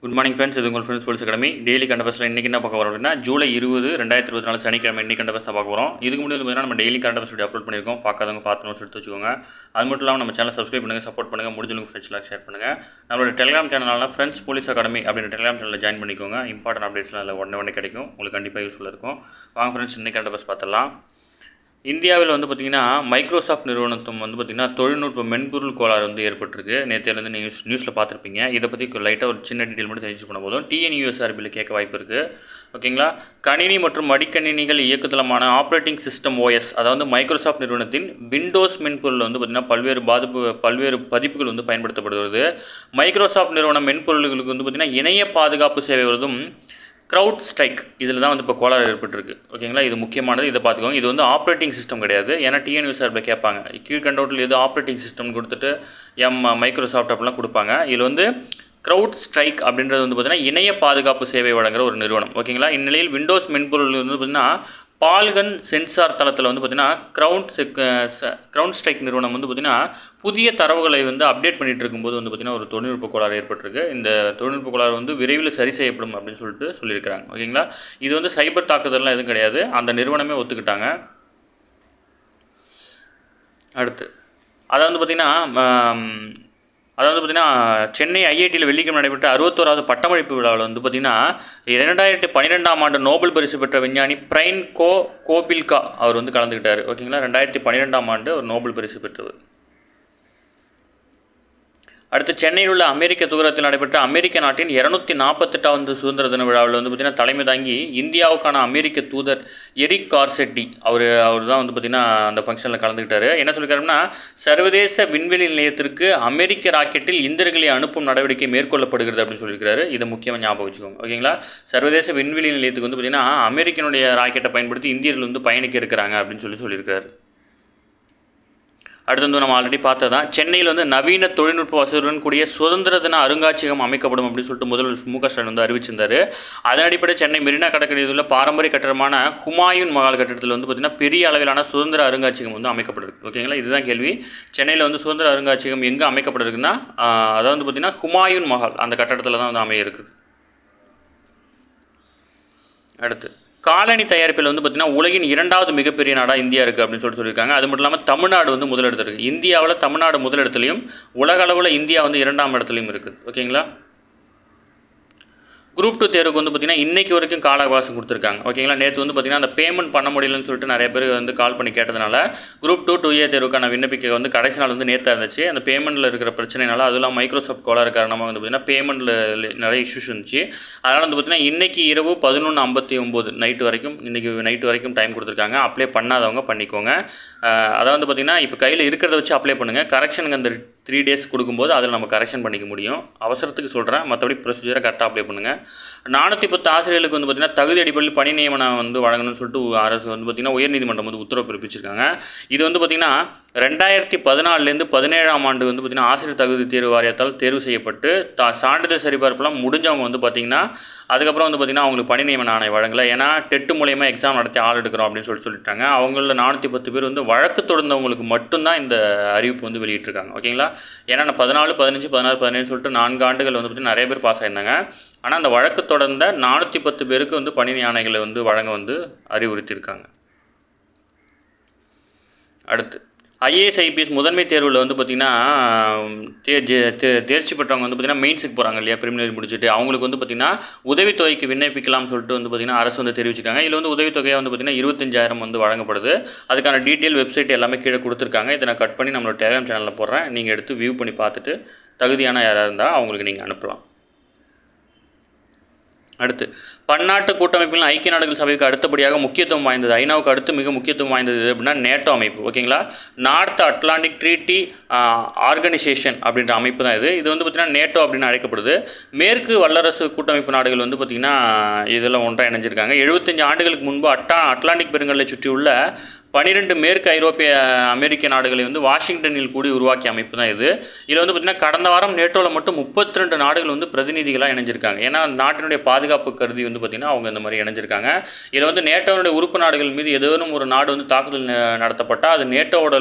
Good morning friends, இது உங்கள் friends police academy. Daily கண்டபஸ்ட்டில் இன்றைக்கி என்ன பார்க்க வரோம் அப்படின்னா, ஜூலை 20, 2024 சனிக்கிழமை இன்றைக்கி கண்டபஸ் தான் பார்க்க போகிறோம். இதுக்கு முன்னாடி பார்த்தீங்கன்னா நம்ம டெய்லி கண்டபஸ் வீடியோ அப்லோட் பண்ணியிருக்கோம். பார்க்காதவங்க பார்த்து நோட்ஸ் எடுத்து வச்சுக்கோங்க. அது மட்டும் இல்லாமல் நம்ம சேனல் சப்ஸ்கிரைப் பண்ணுங்கள், சப்போர்ட் பண்ணுங்கள், முடிஞ்சவங்க ஃப்ரெண்ட்ஸ்லாம் ஷேர் பண்ணுங்கள். நம்மளோட டெலிகிராம் சேனலான ஃப்ரெண்ட்ஸ் போலீஸ் அகாடமி அப்படின்ற டெலிகிராம் சேனலில் ஜாயின் பண்ணிக்கோங்க. இம்பார்ட்டன்ட் அப்டேட்ஸ்லாம் அதில் உடனே கிடைக்கும். உங்களுக்கு கண்டிப்பாக யூஸ்ஃபுல்லாக இருக்கும். வாங்க ஃப்ரெண்ட்ஸ், இன்றைக்கி கண்டபஸ் பார்த்துடலாம். இந்தியாவில் பார்த்திங்கன்னா மைக்ரோசாஃப்ட் நிறுவனத்தும் பார்த்திங்கன்னா தொழில்நுட்ப மென்பொருள் கோளாறு ஏற்பட்டிருக்கு. நேற்று நியூஸில் பார்த்துருப்பீங்க. இதை பற்றி லைட்டாக ஒரு சின்ன டீட்டெயில் மட்டும் தெரிஞ்சு பண்ண போதும். TNUSRBயில் கேட்க வாய்ப்பு இருக்குது. ஓகேங்களா. கணினி மற்றும் மடிக்கணினிகள் இயக்குதளமான ஆப்ரேட்டிங் சிஸ்டம் OS, அதாவது மைக்ரோசாஃப்ட் நிறுவனத்தின் விண்டோஸ் மென்பொருள் பார்த்திங்கன்னா பல்வேறு பதிப்புகள் பயன்படுத்தப்படுகிறது. மைக்ரோசாஃப்ட் நிறுவன மென்பொருள்களுக்கு பார்த்திங்கன்னா இணைய பாதுகாப்பு சேவை வருதும் CrowdStrike இதில் தான் இப்போ கோளாறு ஏற்பட்டிருக்கு. ஓகேங்களா. இது முக்கியமானது, இதை பார்த்துக்கோங்க. இது ஆப்ரேட்டிங் சிஸ்டம் கிடையாது. ஏன்னா TNUSRBயில் கேட்பாங்க, கீழ்கண்டவற்றில் எது ஆப்ரேட்டிங் சிஸ்டம் கொடுத்துட்டு மைக்ரோசாஃப்ட் அப்படிலாம் கொடுப்பாங்க. இதில் CrowdStrike அப்படின்றது பார்த்திங்கன்னா இணைய பாதுகாப்பு சேவை வழங்குகிற ஒரு நிறுவனம். ஓகேங்களா. இந்நிலையில் விண்டோஸ் மென்பொருள் பார்த்திங்கன்னா பால்கன் சென்சார் தளத்தில் பார்த்திங்கன்னா CrowdStrike நிறுவனம் பார்த்திங்கன்னா புதிய தரவுகளை அப்டேட் பண்ணிகிட்டு இருக்கும்போது பார்த்திங்கன்னா ஒரு தொழில்நுட்ப கோளாறு ஏற்பட்டிருக்கு. இந்த தொழில்நுட்ப கோளாறு விரைவில் சரி செய்யப்படும் அப்படின்னு சொல்லியிருக்கிறாங்க. ஓகேங்களா. இது சைபர் தாக்குதல்லாம் எதுவும் கிடையாது, அந்த நிறுவனமே ஒத்துக்கிட்டாங்க. அடுத்து பார்த்திங்கன்னா சென்னை IITயில் வெள்ளிக்கிழமை நடைபெற்ற 61வது பட்டமளிப்பு விழாவில் பார்த்திங்கன்னா 2012ஆம் ஆண்டு நோபல் பரிசு பெற்ற விஞ்ஞானி பிரைன் கோபில்கா அவர் கலந்துக்கிட்டார். ஓகேங்களா. 2012ஆம் ஆண்டு அவர் நோபல் பரிசு பெற்றவர். அடுத்து சென்னையில் உள்ள அமெரிக்க தூதரகத்தில் நடைபெற்ற அமெரிக்க நாட்டின் 248வது சுதந்திர தின விழாவில் பார்த்திங்கன்னா தலைமை தாங்கி இந்தியாவுக்கான அமெரிக்க தூதர் எரிக் கார்செட்டி அவர் தான் பார்த்திங்கன்னா அந்த ஃபங்க்ஷனில் கலந்துக்கிட்டார். என்ன சொல்லியிருக்காருன்னா, சர்வதேச விண்வெளி நிலையத்திற்கு அமெரிக்க ராக்கெட்டில் இந்தியர்களை அனுப்பும் நடவடிக்கை மேற்கொள்ளப்படுகிறது அப்படின்னு சொல்லியிருக்காரு. இதை முக்கியமாக ஞாபகம் வச்சுக்கோங்க. ஓகேங்களா. சர்வதேச விண்வெளி நிலையத்துக்கு பார்த்திங்கன்னா அமெரிக்கனுடைய ராக்கெட்டை பயன்படுத்தி இந்தியர்கள் பயணிக்க இருக்கிறாங்க அப்படின்னு சொல்லியிருக்காரு. அடுத்து நம்ம ஆல்ரெடி பார்த்ததான், சென்னையில் நவீன தொழில்நுட்ப வசதியுடன் கூடிய சுதந்திர தின அருங்காட்சியகம் அமைக்கப்படும் அப்படின்னு சொல்லிட்டு முதல்வர் MK ஸ்டாலின் அறிவிச்சிருந்தார். அதன் அடிப்படை சென்னை மெரினா கடற்கரையில் உள்ள பாரம்பரிய கட்டடமான ஹுமாயூன் மகால் கட்டடத்தில் பார்த்திங்கன்னா பெரிய அளவிலான சுதந்திர அருங்காட்சியகம் அமைக்கப்பட்டிருக்கு. ஓகேங்களா. இதுதான் கேள்வி. சென்னையில் சுதந்திர அருங்காட்சியகம் எங்கே அமைக்கப்பட்டிருக்குன்னா, அதாவது பார்த்திங்கன்னா ஹுமாயூன் மகால் அந்த கட்டடத்தில் தான் அமைய இருக்குது. அடுத்து காலணி தயாரிப்பில் பார்த்திங்கன்னா உலகின் 2வது மிகப்பெரிய நாடாக இந்தியா இருக்குது அப்படின்னு சொல்லியிருக்காங்க. அது மட்டும் இல்லாமல் தமிழ்நாடு முதலிடத்தில் இருக்குது. இந்தியாவில் தமிழ்நாடு முதலிடத்துலையும் உலக அளவில் இந்தியா 2ஆம் இடத்துலையும் இருக்குது. ஓகேங்களா. குரூப் 2 தேர்வுக்கு பார்த்திங்கன்னா இன்றைக்கி வரைக்கும் கால அவகாசம் கொடுத்துருக்காங்க. ஓகேங்களா. நேற்று பார்த்திங்கன்னா அந்த பேமெண்ட் பண்ண முடியலன்னு சொல்லிட்டு நிறைய பேர் கால் பண்ணி கேட்டதுனால குரூப் 2 2A தேர்வுக்கான விண்ணப்பிக்க கடைசி நாள் நேற்று இருந்துச்சு. அந்த பேமெண்ட்டில் இருக்கிற பிரச்சனைனால, அதுவும் மைக்ரோசாஃப்ட் கோளாறு காரணமாக பார்த்திங்கன்னா பேமெண்ட்டில் நிறைய இஷ்யூஸ் இருந்துச்சு. அதனால் பார்த்திங்கன்னா இன்றைக்கி இரவு 11:59 நைட்டு வரைக்கும், இன்றைக்கி நைட்டு வரைக்கும் டைம் கொடுத்துருக்காங்க. அப்ளை பண்ணாதவங்க பண்ணிக்கோங்க. அதாவது பார்த்திங்கன்னா இப்போ கையில் இருக்கிறத வச்சு அப்ளை பண்ணுங்கள். கரெக்ஷனுக்கு அந்த 3 days கொடுக்கும்போது அதில் நம்ம கரெக்ஷன் பண்ணிக்க முடியும். அவசரத்துக்கு சொல்கிறேன், மற்றபடி ப்ரொசீஜரை கரெக்டாக அப்ளை பண்ணுங்கள். 410 ஆசிரியர்களுக்கு பார்த்திங்கன்னா தகுதி அடிப்படையில் பணி நியமனம் வழங்கணும்னு சொல்லிட்டு அரசு பார்த்திங்கன்னா உயர்நீதிமன்றம் உத்தரவு பிறப்பிச்சிருக்காங்க. இது பார்த்திங்கன்னா 2014லேருந்து 17ஆம் ஆண்டு பார்த்திங்கன்னா ஆசிரியர் தகுதி தேர்வு வாரியத்தால் தேர்வு செய்யப்பட்டு சான்றிதழ் சரிபார்ப்புலாம் முடிஞ்சவங்க பார்த்திங்கன்னா அதுக்கப்புறம் பார்த்திங்கன்னா அவங்களுக்கு பணி நியமன ஆணை வழங்கலை. ஏன்னா டெட்டு மூலயமா எக்ஸாம் நடத்தி ஆள் எடுக்கிறோம் அப்படின்னு சொல்லிட்டாங்க. அவங்களில் 410 பேர் வழக்கு தொடர்ந்தவங்களுக்கு மட்டும்தான் இந்த அறிவிப்பு வெளியிட்டிருக்காங்க. ஓகேங்களா. ஏன்னா 14, 15, 16, 17 சொல்லிட்டு 4 ஆண்டுகள் பார்த்திங்கன்னா நிறைய பேர் பாஸ் ஆயிருந்தாங்க. ஆனால் அந்த வழக்கு தொடர்ந்த 410 பேருக்கு பணி ஆணைகளை வழங்க அறிவுறுத்தியிருக்காங்க. அடுத்து IAS IPS முதன்மை தேர்வில் பார்த்திங்கன்னா தேர்ச்சி பெற்றவங்க பார்த்திங்கன்னா மெயின்ஸுக்கு போகிறாங்க இல்லையா, பிரிமினரி முடிச்சுட்டு அவங்களுக்கு பார்த்திங்கன்னா உதவித்தொகைக்கு விண்ணப்பிக்கலாம்னு சொல்லிட்டு பார்த்திங்கன்னா அரசு தெரிவிச்சிருக்காங்க. இதில் உதவித்தொகையாக பார்த்திங்கன்னா 25,000 வழங்கப்படுது. அதுக்கான டீட்டெயில் வெப்சைட் எல்லாமே கீழே கொடுத்துருக்காங்க. இதை நான் கட் பண்ணி நம்மளோட டெலிகிராம் சேனலில் போடுறேன். நீங்கள் எடுத்து வியூ பண்ணி பார்த்துட்டு தகுதியான யாராக இருந்தால் அவங்களுக்கு நீங்கள் அனுப்பலாம். அடுத்து பன்னாட்டு கூட்டமைப்பில் ஐக்கிய நாடுகள் சபைக்கு அடுத்தபடியாக முக்கியத்துவம் வாய்ந்தது, ஐநாவுக்கு அடுத்து மிக முக்கியத்துவம் வாய்ந்தது அப்படின்னா நேட்டோ அமைப்பு. ஓகேங்களா. நார்த் அட்லாண்டிக் ட்ரீட்டி ஆர்கனைசேஷன் அப்படின்ற அமைப்பு தான் இது. பார்த்திங்கன்னா நேட்டோ அப்படின்னு அழைக்கப்படுது. மேற்கு வல்லரசு கூட்டமைப்பு நாடுகள் பார்த்திங்கன்னா இதெல்லாம் ஒன்றாக இணைஞ்சிருக்காங்க. 75 ஆண்டுகளுக்கு முன்பு அட்லாண்டிக் பெருங்கடலை சுற்றியுள்ள 12 மேற்கு ஐரோப்பிய அமெரிக்க நாடுகளை வந்து வாஷிங்டனில் கூடி உருவாக்கிய அமைப்பு தான் இது. இதில் வந்து பார்த்திங்கன்னா கடந்த வாரம் நேட்டோவில் மட்டும் 32 நாடுகள் வந்து பிரதிநிதிகளாக இணைஞ்சிருக்காங்க. ஏன்னா நாட்டினுடைய பாதுகாப்பு கருதி வந்து பார்த்திங்கன்னா அவங்க இந்த மாதிரி இணைஞ்சிருக்காங்க. இதில் வந்து நேட்டோனுடைய உறுப்பு நாடுகள் மீது ஏதேனும் ஒரு நாடு வந்து தாக்குதல் நடத்தப்பட்டால் அது நேட்டோவோட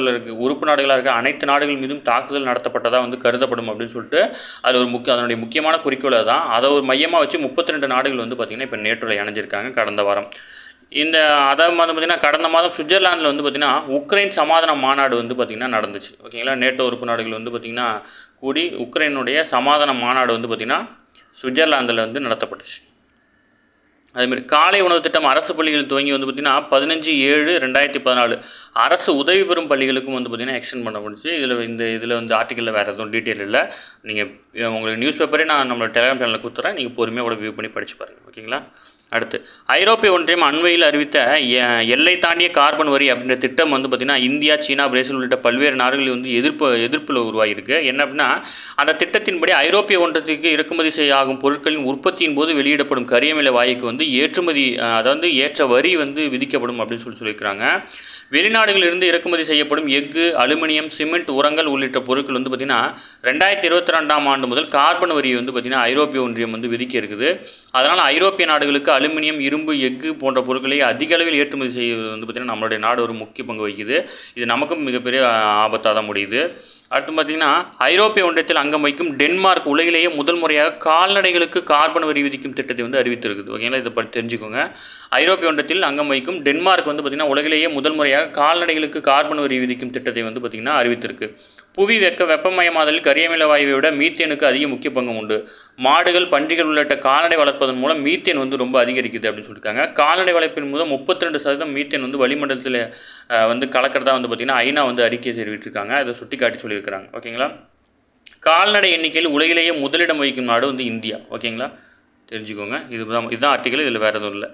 உறுப்பு நாடுகளாக இருக்கிற அனைத்து நாடுகள் மீதும் தாக்குதல் நடத்தப்பட்டதாக வந்து கருதப்படும் அப்படின்னு சொல்லிட்டு அது ஒரு அதனுடைய முக்கியமான குறிக்கோள் தான். அதை ஒரு மையமாக வச்சு 32 நாடுகள் வந்து பார்த்திங்கன்னா இப்போ நேட்டோவில் இணைஞ்சிருக்காங்க கடந்த வாரம். அதை வந்து பார்த்திங்கன்னா கடந்த மாதம் சுவிட்சர்லாந்தில் வந்து பார்த்திங்கன்னா உக்ரைன் சமாதான மாநாடு வந்து பார்த்திங்கன்னா நடந்துச்சு. ஓகேங்களா, நேட்டோ உறுப்பு நாடுகள் வந்து பார்த்திங்கன்னா கூடி உக்ரைனுடைய சமாதான மாநாடு வந்து பார்த்திங்கன்னா சுவிட்சர்லாந்தில் வந்து நடத்தப்பட்டுச்சு. அதேமாதிரி காலை உணவு திட்டம் அரசு பள்ளிகள் துவங்கி வந்து பார்த்திங்கன்னா 15/7/2014 அரசு உதவி பெறும் பள்ளிகளுக்கும் வந்து பார்த்திங்கன்னா எக்ஸ்டெண்ட் பண்ணப்பட்டுச்சு. இதில் வந்து ஆர்டிக்கலில் வேறு எதுவும் டீட்டெயில் இல்லை. நீங்கள் உங்களுக்கு நியூஸ் பேப்பரே நான் நம்மளோட டெலிகிராம் சேனலில் கொடுத்துறேன், நீங்கள் பொறுமையாக கூட வியூ பண்ணி படித்து பாருங்கள். ஓகேங்களா. அடுத்து ஐரோப்பிய ஒன்றியம் அண்மையில் அறிவித்த எல்லை தாண்டிய கார்பன் வரி அப்படின்ற திட்டம் வந்து பார்த்திங்கன்னா இந்தியா, சீனா, பிரேசில் உள்ளிட்ட பல்வேறு நாடுகளில் வந்து எதிர்ப்பில் உருவாகியிருக்கு. என்ன அப்படின்னா அந்த திட்டத்தின்படி ஐரோப்பிய ஒன்றியத்துக்கு இறக்குமதி செய்யாகும் பொருட்களின் உற்பத்தியின் போது வெளியிடப்படும் கரியமில வாயுக்கு வந்து அதாவது ஏற்ற வரி வந்து விதிக்கப்படும் அப்படின்னு சொல்லியிருக்கிறாங்க. வெளிநாடுகளிலிருந்து இறக்குமதி செய்யப்படும் எஃகு, அலுமினியம், சிமெண்ட், உரங்கள் உள்ளிட்ட பொருட்கள் வந்து பார்த்திங்கன்னா 2022ஆம் ஆண்டு முதல் கார்பன் வரியை வந்து பார்த்திங்கன்னா ஐரோப்பிய ஒன்றியம் வந்து விதிக்க இருக்குது. அதனால் ஐரோப்பிய நாடுகளுக்கு அலுமினியம், இரும்பு, எஃகு போன்ற பொருட்களை அதிக அளவில் ஏற்றுமதி செய்வது வந்து பார்த்திங்கன்னா நம்மளுடைய நாடு ஒரு முக்கிய பங்கு வகிக்குது. இது நமக்கும் மிகப்பெரிய ஆபத்தாக தான் முடியுது. அடுத்து பார்த்திங்கன்னா ஐரோப்பிய ஒன்றியத்தில் அங்கம் வகிக்கும் டென்மார்க் உலகிலேயே முதல் முறையாக கால்நடைகளுக்கு கார்பன் வரி விதிக்கும் திட்டத்தை வந்து அறிவித்திருக்குது. ஓகேங்களா, இதை பற்றி தெரிஞ்சுக்கோங்க. ஐரோப்பிய ஒன்றியத்தில் அங்கம் வகிக்கும் டென்மார்க் வந்து பார்த்திங்கன்னா உலகிலேயே முதல் முறையாக கால்நடைகளுக்கு கார்பன் வரி விதிக்கும் திட்டத்தை வந்து பார்த்திங்கன்னா அறிவித்திருக்கு. புவி வெப்பமயமாதலில் கரியமில வாயுவை விட மீத்தேனுக்கு அதிக முக்கிய பங்கு உண்டு. மாடுகள், பன்றிகள் உள்ளிட்ட கால்நடை வளர்ப்பதன் மூலம் மீத்தேன் வந்து ரொம்ப அதிகரிக்குது அப்படின்னு சொல்லியிருக்காங்க. கால்நடை வளர்ப்பின் மூலம் 32% மீத்தேன் வந்து வளிமண்டலத்தில் வந்து கலக்கிறதா வந்து பார்த்திங்கன்னா ஐநா வந்து அறிக்கை தெரிவிச்சிருக்காங்க. அதை சுட்டி காட்டி சொல்லியிருக்கிறாங்க. ஓகேங்களா. கால்நடை எண்ணிக்கையில் உலகிலேயே முதலிடம் வகிக்கும் நாடு வந்து இந்தியா. ஓகேங்களா, தெரிஞ்சுக்கோங்க. இதுதான் ஆர்டிக்கல், இதில் வேறு எதுவும் இல்லை.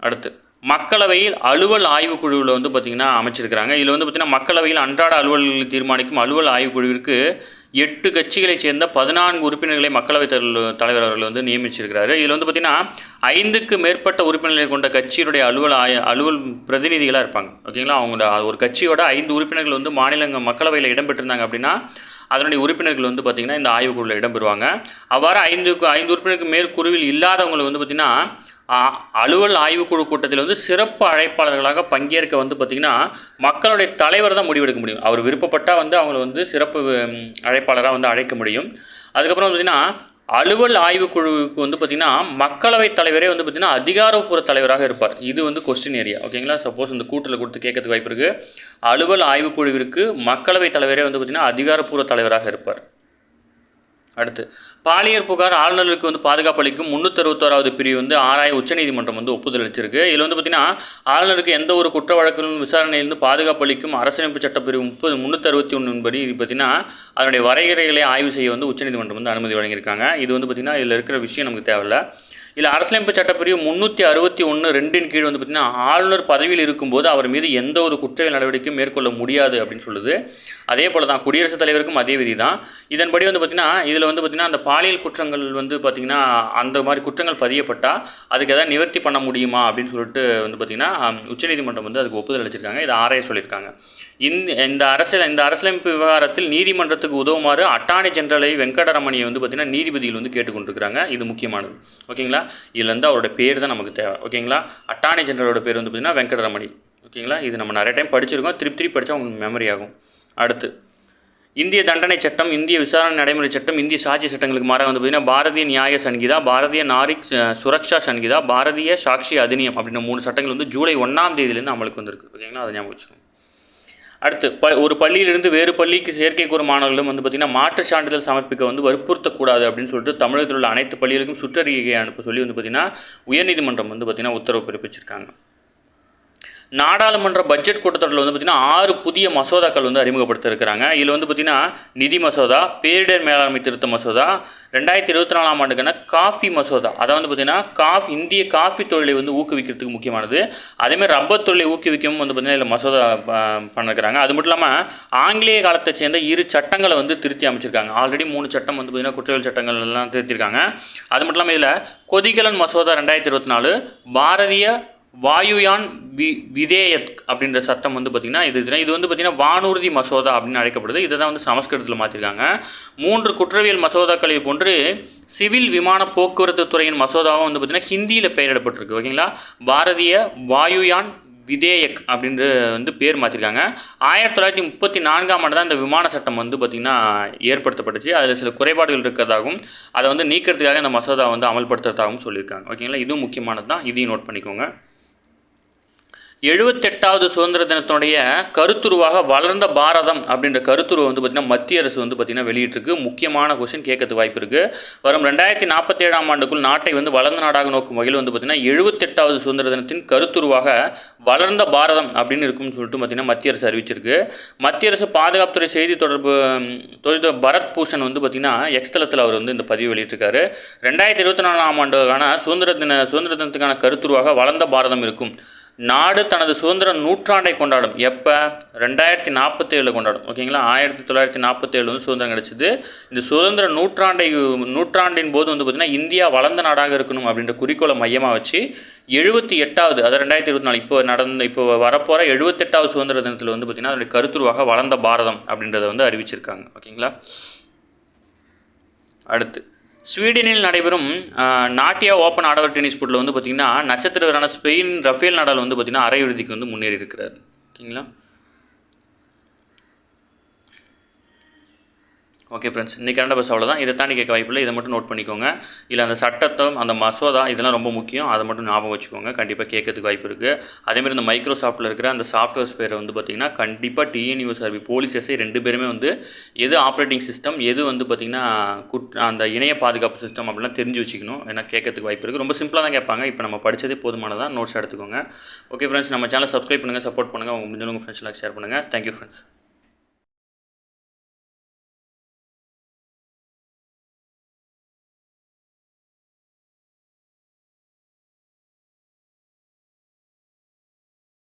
அடுத்து மக்களவையில் அலுவல் ஆய்வுக்குழுவில் வந்து பார்த்திங்கன்னா அமைச்சிருக்கிறாங்க. இதில் வந்து பார்த்திங்கன்னா மக்களவையில் அன்றாட அலுவல்களை தீர்மானிக்கும் அலுவல் ஆய்வுக்குழுவிற்கு 8 கட்சிகளைச் சேர்ந்த 14 உறுப்பினர்களை மக்களவைத் தலைவர் அவர்கள் வந்து நியமிச்சிருக்கிறாரு. இதில் வந்து பார்த்திங்கன்னா 5க்கு மேற்பட்ட உறுப்பினர்களை கொண்ட கட்சியுடைய அலுவல் பிரதிநிதிகளாக இருப்பாங்க. ஓகேங்களா, அவங்க ஒரு கட்சியோட 5 உறுப்பினர்கள் வந்து மக்களவையில் இடம்பெற்றிருந்தாங்க அப்படின்னா அதனுடைய உறுப்பினர்கள் வந்து பார்த்திங்கன்னா இந்த ஆய்வுக்குழுவில் இடம்பெறுவாங்க. அவ்வாறு 5 உறுப்பினருக்கு மேற்குழுவில் இல்லாதவங்களை வந்து பார்த்திங்கன்னா அலுவல் ஆய்வுக்குழு கூட்டத்தில் வந்து சிறப்பு அழைப்பாளர்களாக பங்கேற்க வந்து பார்த்திங்கன்னா மக்களுடைய தலைவர் தான் முடிவெடுக்க முடியும். அவர் விருப்பப்பட்டால் வந்து அவங்கள வந்து சிறப்பு அழைப்பாளராக வந்து அழைக்க முடியும். அதுக்கப்புறம் பார்த்திங்கன்னா அலுவல் ஆய்வுக்குழுவுக்கு வந்து பார்த்திங்கன்னா மக்களவைத் தலைவரே வந்து பார்த்திங்கன்னா அதிகாரப்பூர்வ தலைவராக இருப்பார். இது வந்து கொஸ்டின் ஏரியா. ஓகேங்களா, சப்போஸ் இந்த கூட்டில் கொடுத்து கேட்கறதுக்கு வாய்ப்பு இருக்குது. அலுவல் ஆய்வுக்குழுவிற்கு மக்களவைத் தலைவரே வந்து பார்த்திங்கன்னா அதிகாரப்பூர்வ தலைவராக இருப்பார். அடுத்து பாலியல் புகார் ஆளுநருக்கு வந்து பாதுகாப்பு அளிக்கும் 361வது பிரிவு வந்து ஆராய உச்சநீதிமன்றம் வந்து ஒப்புதல் அளிச்சிருக்கு. இதில் வந்து பார்த்திங்கன்னா ஆளுநருக்கு எந்த ஒரு குற்ற வழக்கிலும் விசாரணையிலிருந்து பாதுகாப்பு அளிக்கும் அரசியலமைப்பு சட்டப்பிரிவு 361 படி இது பார்த்திங்கன்னா அதனுடைய வரையறைகளை ஆய்வு செய்ய வந்து உச்சநீதிமன்றம் வந்து அனுமதி வழங்கியிருக்காங்க. இது வந்து பார்த்திங்கன்னா இதில் இருக்கிற விஷயம் நமக்கு தேவையில்லை. இல்லை அரசியலமைப்பு சட்டப்பிரிவு 361(2) கீழ் வந்து பார்த்திங்கன்னா ஆளுநர் பதவியில் இருக்கும்போது அவர் மீது எந்த ஒரு குற்றவியல் நடவடிக்கையும் மேற்கொள்ள முடியாது அப்படின்னு சொல்லுது. அதே போல் தான் குடியரசுத் தலைவருக்கும் அதே விதி தான். இதன்படி வந்து பார்த்திங்கன்னா இதில் வந்து பார்த்திங்கன்னா அந்த பாலியல் குற்றங்கள் வந்து பார்த்திங்கன்னா அந்த மாதிரி குற்றங்கள் பதியப்பட்டால் அதுக்கு எதாவது நிவர்த்தி பண்ண முடியுமா அப்படின்னு சொல்லிட்டு வந்து பார்த்திங்கன்னா உச்சநீதிமன்றம் வந்து அதுக்கு ஒப்புதல் அளிச்சிருக்காங்க. இதை ஆராய சொல்லியிருக்காங்க. இந்த அரசியலமைப்பு விவகாரத்தில் நீதிமன்றத்துக்கு உதவுமாறு அட்டார்னி ஜெனரலை வெங்கடரமணியை வந்து பார்த்திங்கன்னா நீதிபதிகள் வந்து கேட்டுக்கொண்டிருக்கிறாங்க. இது முக்கியமானது. ஓகேங்களா, இதில் வந்து அவரோட பேர் தான் நமக்கு தேவை. ஓகேங்களா, அட்டார்னி ஜெனரலோட பேர் வந்து பார்த்திங்கன்னா வெங்கடரமணி. ஓகேங்களா, இது நம்ம நிறைய டைம் படிச்சிருக்கோம். திருப்பி படித்தா உங்களுக்கு மெமரி ஆகும். அடுத்து இந்திய தண்டனை சட்டம், இந்திய விசாரணை நடைமுறை சட்டம், இந்திய சாட்சி சட்டங்களுக்கு மாறாக வந்து பார்த்திங்கன்னா பாரதிய நியாய சன்கிதா, பாரதிய நாரிக் சுரக்ஷா சன்கிதா, பாரதிய சாட்சி அதிநியம் அப்படின்ற 3 சட்டங்கள் வந்து ஜூலை 1ஆம் தேதியிலேருந்து அமலுக்கு வந்திருக்கு. ஓகேங்களா, அதை ஞாபகம் வச்சுக்கோங்க. அடுத்து ஒரு பள்ளியிலிருந்து வேறு பள்ளிக்கு சேர்க்கை கூறும் மாணவர்களும் வந்து பார்த்திங்கன்னா மாற்று சான்றிதழ் சமர்ப்பிக்க வந்து வற்புறுத்தக்கூடாது அப்படின்னு சொல்லிட்டு தமிழகத்தில் உள்ள அனைத்து பள்ளிகளுக்கும் சுற்றறிக்கை அனுப்ப சொல்லி வந்து பார்த்திங்கன்னா உயர்நீதிமன்றம் வந்து பார்த்திங்கன்னா உத்தரவு பிறப்பிச்சிருக்காங்க. நாடாளுமன்ற பட்ஜெட் கூட்டத்தொடரில் வந்து பார்த்திங்கன்னா 6 புதிய மசோதாக்கள் வந்து அறிமுகப்படுத்த இருக்கிறாங்க. இதில் வந்து பார்த்திங்கன்னா நிதி மசோதா, பேரிடர் மேலாண்மை திருத்த மசோதா, 2024ஆம் ஆண்டுக்கான காஃபி மசோதா, அதை வந்து பார்த்திங்கன்னா இந்திய காஃபி தொழிலை வந்து ஊக்குவிக்கிறதுக்கு முக்கியமானது. அதேமாதிரி ரப்பர் தொழிலை ஊக்குவிக்கவும் வந்து பார்த்திங்கன்னா இதில் மசோதா பண்ணிருக்கிறாங்க. அது மட்டும் இல்லாமல் ஆங்கிலேய காலத்தை சேர்ந்த 2 சட்டங்களை வந்து திருத்தி அமைச்சிருக்காங்க. ஆல்ரெடி 3 சட்டம் வந்து பார்த்திங்கன்னா குற்றவியல் சட்டங்கள் எல்லாம் திருத்திருக்காங்க. அது மட்டும் இல்லாமல் இதில் கொதிகலன் மசோதா 2024, பாரதிய வாயுயான் விதேயக் அப்படின்ற சட்டம் வந்து பார்த்திங்கன்னா இது வந்து பார்த்திங்கன்னா வானூர்தி மசோதா அப்படின்னு அழைக்கப்படுது. இதை தான் வந்து சமஸ்கிருதத்தில் மாற்றிருக்காங்க. 3 குற்றவியல் மசோதாக்களை போன்று சிவில் விமான போக்குவரத்து துறையின் மசோதாவும் வந்து பார்த்திங்கன்னா ஹிந்தியில் பெயரிடப்பட்டிருக்கு. ஓகேங்களா, பாரதிய வாயுயான் விதேயக் அப்படின்ற வந்து பேர் மாற்றிருக்காங்க. 1934ஆம் ஆண்டு தான் இந்த விமான சட்டம் வந்து பார்த்திங்கன்னா ஏற்படுத்தப்பட்டுச்சு. அதில் சில குறைபாடுகள் இருக்கிறதாகவும் அதை வந்து நீக்கிறதுக்காக இந்த மசோதா வந்து அமல்படுத்துறதாகவும் சொல்லியிருக்காங்க. ஓகேங்களா, இதுவும் முக்கியமானது தான், இதையும் நோட் பண்ணிக்கோங்க. 78வது சுதந்திர தினத்தினுடைய கருத்துருவாக வளர்ந்த பாரதம் அப்படின்ற கருத்துருவை வந்து பார்த்திங்கன்னா மத்திய அரசு வந்து பார்த்திங்கன்னா வெளியிட்டிருக்கு. முக்கியமான கொஸ்டின் கேட்கறதுக்கு வாய்ப்பு இருக்குது. வரும் 2047ஆம் ஆண்டுக்குள் நாட்டை வந்து வளர்ந்த நாடாக நோக்கும் வகையில் வந்து பார்த்திங்கன்னா 78வது சுதந்திர தினத்தின் கருத்துருவாக வளர்ந்த பாரதம் அப்படின்னு இருக்குன்னு சொல்லிட்டு பார்த்திங்கன்னா மத்திய அரசு அறிவிச்சிருக்கு. மத்திய அரசு பாதுகாப்புத்துறை செய்தி தொடர்பு பரத் பூஷன் வந்து பார்த்திங்கன்னா எக்ஸ்தலத்தில் அவர் வந்து இந்த பதிவு வெளியிட்டிருக்காரு. 2024ஆம் ஆண்டுக்கான சுதந்திர தினத்துக்கான கருத்துருவாக வளர்ந்த பாரதம் இருக்கும். நாடு தனது சுதந்திர நூற்றாண்டை கொண்டாடும். எப்போ? 2047 கொண்டாடும். ஓகேங்களா, 1947 வந்து சுதந்திரம் கிடச்சிது. இந்த சுதந்திர நூற்றாண்டின் போது வந்து பார்த்திங்கன்னா இந்தியா வளர்ந்த நாடாக இருக்கணும் அப்படின்ற குறிக்கோளை மையமாக வச்சு 78வது, அதாவது 2024 இப்போ வரப்போகிற 78வது சுதந்திர தினத்தில் வந்து பார்த்திங்கன்னா அதனுடைய கருத்துருவாக வளர்ந்த பாரதம் அப்படின்றத வந்து அறிவிச்சிருக்காங்க. ஓகேங்களா, அடுத்து ஸ்வீடனில் நடைபெறும் நாட்டியா ஓப்பன் ஆடவர் டென்னிஸ் போட்டியில் வந்து பார்த்திங்கன்னா நட்சத்திர வீரரான ஸ்பெயின் ரஃபேல் நடால் வந்து பார்த்திங்கன்னா அரையிறுதிக்கு வந்து முன்னேறி இருக்கிறார். ஓகேங்களா, ஓகே ஃப்ரெண்ட்ஸ், இன்றைக்கி கரண்ட் அஃபேர்ஸ் அவ்வளோதான். இதை தாண்டி கேட்க வாய்ப்பில்லை, இதை மட்டும் நோட் பண்ணிக்கோங்க. இல்லை அந்த சட்டத்தை, அந்த மசோதா, இதெல்லாம் ரொம்ப முக்கியம், அதை மட்டும் ஞாபகம் வச்சுக்கோங்க. கண்டிப்பாக கேட்கறதுக்கு வாய்ப்பு இருக்குது. அதேமாதிரி இந்த மைக்ரோசாஃப்ட்டில் இருக்கிற அந்த சாஃப்ட்வேர்ஸ் பேரை வந்து பார்த்திங்கன்னா கண்டிப்பாக டிஎன்யூஎஸ்ஆர்பி போலீஸ் எஸ்ஐ 2 பேருமே வந்து எது ஆப்ரேட்டிங் சிஸ்டம், எது வந்து பார்த்திங்கன்னா அந்த இணைய பாதுகாப்பு சிஸ்டம் அப்படிலாம் தெரிஞ்சு வச்சுக்கணும். ஏன்னா கேட்கறதுக்கு வாய்ப்பு இருக்குது. ரொம்ப சிம்பிளாக தான் கேட்பாங்க. இப்போ நம்ம படித்ததே போதுமானதான், நோட்ஸ் எடுத்துக்கோங்க. ஓகே ஃப்ரெண்ட்ஸ், நம்ம சேனல் சப்ஸ்கிரைப் பண்ணுங்கள், சப்போர்ட் பண்ணுங்கள், உங்கள் ஃப்ரெண்ட்ஸ்லாம் ஷேர் பண்ணுங்கள். Thank you friends.